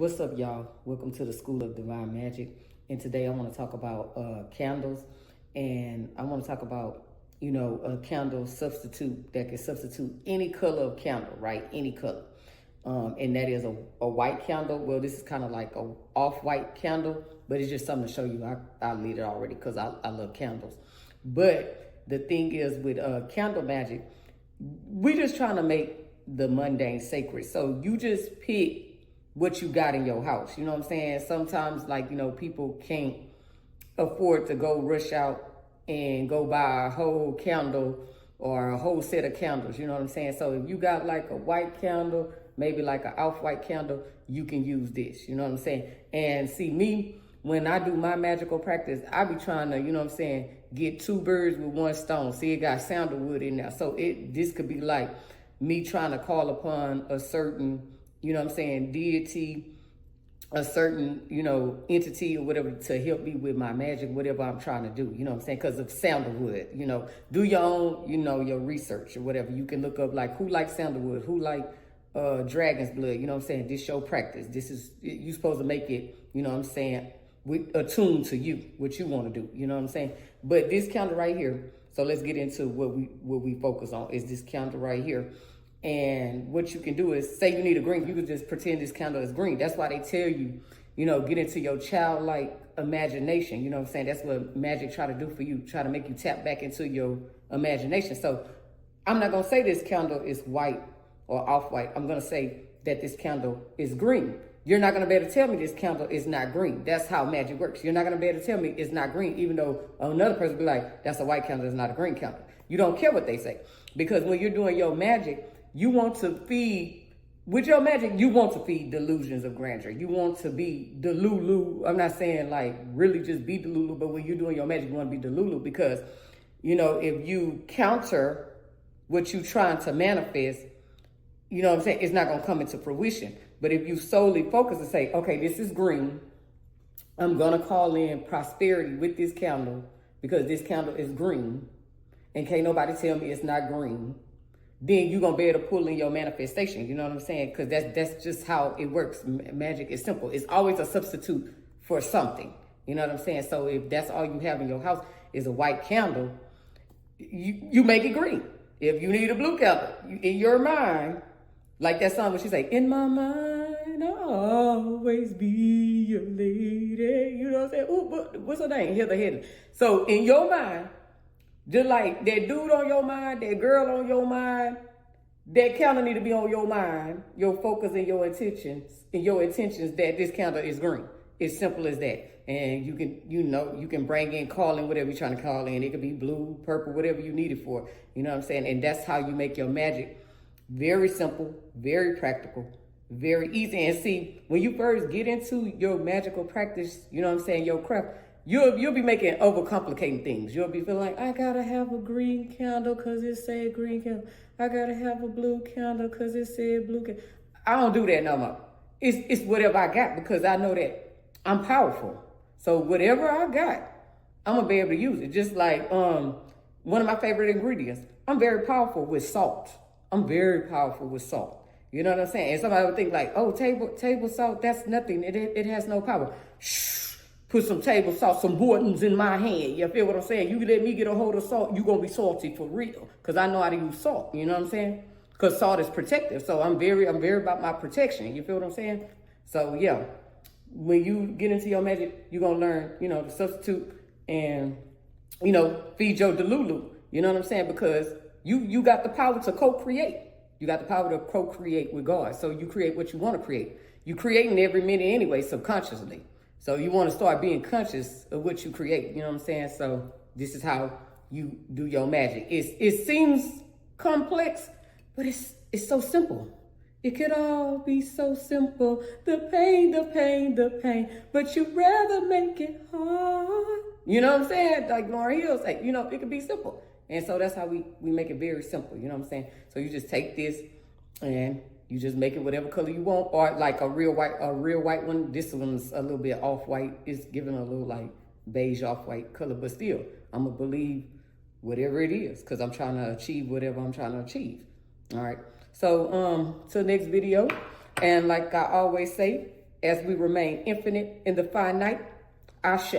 What's up, y'all? Welcome to the School of Divine Magic. And today I want to talk about candles. And I want to talk about, a candle substitute that can substitute any color of candle, right? Any color. And that is a white candle. Well, this is kind of like a off-white candle, but it's just something to show you. I'll leave it already because I love candles. But the thing is with candle magic, we just trying to make the mundane sacred. So you just pick what you got in your house. You know what I'm saying? Sometimes, people can't afford to go rush out and go buy a whole candle or a whole set of candles. You know what I'm saying? So if you got like a white candle, maybe like an off-white candle, you can use this. You know what I'm saying? And see, me, when I do my magical practice, I be trying to, get two birds with one stone. See, it got sandalwood in there. So this could be like me trying to call upon a certain, deity, a certain, entity or whatever to help me with my magic, whatever I'm trying to do, you know what I'm saying? Because of sandalwood, do your own, your research or whatever. You can look up like who likes sandalwood, who like dragon's blood, you know what I'm saying? This show practice. This is, you supposed to make it, attuned to you, what you want to do, you know what I'm saying? But this candle right here, so let's get into what we focus on is this candle right here. And what you can do is say you need a green, you can just pretend this candle is green. That's why they tell you, get into your childlike imagination. You know what I'm saying? That's what magic try to do for you, try to make you tap back into your imagination. So I'm not going to say this candle is white or off-white. I'm going to say that this candle is green. You're not going to be able to tell me this candle is not green. That's how magic works. You're not going to be able to tell me it's not green, even though another person be like, that's a white candle, it's not a green candle. You don't care what they say. Because when you're doing your magic, you want to feed, with your magic, you want to feed delusions of grandeur. You want to be Delulu. I'm not saying like really just be Delulu, but when you're doing your magic, you want to be Delulu because, if you counter what you're trying to manifest, you know what I'm saying, it's not going to come into fruition. But if you solely focus and say, okay, this is green, I'm going to call in prosperity with this candle because this candle is green and can't nobody tell me it's not green, then you're going to be able to pull in your manifestation. You know what I'm saying? Because that's just how it works. Magic is simple. It's always a substitute for something. You know what I'm saying? So if that's all you have in your house is a white candle, you make it green. If you need a blue candle, in your mind, like that song where she say, in my mind, I'll always be your lady. You know what I'm saying? Ooh, what's her name? Heather. So in your mind, just like that dude on your mind, that girl on your mind, that candle need to be on your mind, your focus and your intentions, that this candle is green. It's simple as that. And you can bring in, call in whatever you're trying to call in. It could be blue, purple, whatever you need it for. You know what I'm saying? And that's how you make your magic very simple, very practical, very easy. And see, when you first get into your magical practice, you know what I'm saying, your craft, you'll be making overcomplicating things. You'll be feeling like, I gotta have a green candle because it said green candle. I gotta have a blue candle because it said blue candle. I don't do that no more. It's whatever I got because I know that I'm powerful. So whatever I got, I'm gonna be able to use it. Just like one of my favorite ingredients, I'm very powerful with salt. I'm very powerful with salt. You know what I'm saying? And somebody would think like, oh, table salt, that's nothing. It has no power. Shh, put some table salt, some Bortons in my hand. You feel what I'm saying? You let me get a hold of salt, you're going to be salty for real. Because I know how to use salt. You know what I'm saying? Because salt is protective. So I'm very about my protection. You feel what I'm saying? So yeah, when you get into your magic, you're going to learn, to substitute and, feed your delulu. You know what I'm saying? Because you got the power to co-create. You got the power to co-create with God. So you create what you want to create. You creating every minute anyway, subconsciously. So you want to start being conscious of what you create. You know what I'm saying? So this is how you do your magic. It seems complex, but it's so simple. It could all be so simple. The pain, but you'd rather make it hard. You know what I'm saying? Like Lauryn Hill say, it could be simple. And so that's how we make it very simple. You know what I'm saying? So you just take this and you just make it whatever color you want, or like a real white one. This one's a little bit off-white. It's giving a little like beige off-white color, but still, I'm gonna believe whatever it is because I'm trying to achieve whatever I'm trying to achieve. All right. So till next video, and like I always say, as we remain infinite in the finite. Ashe.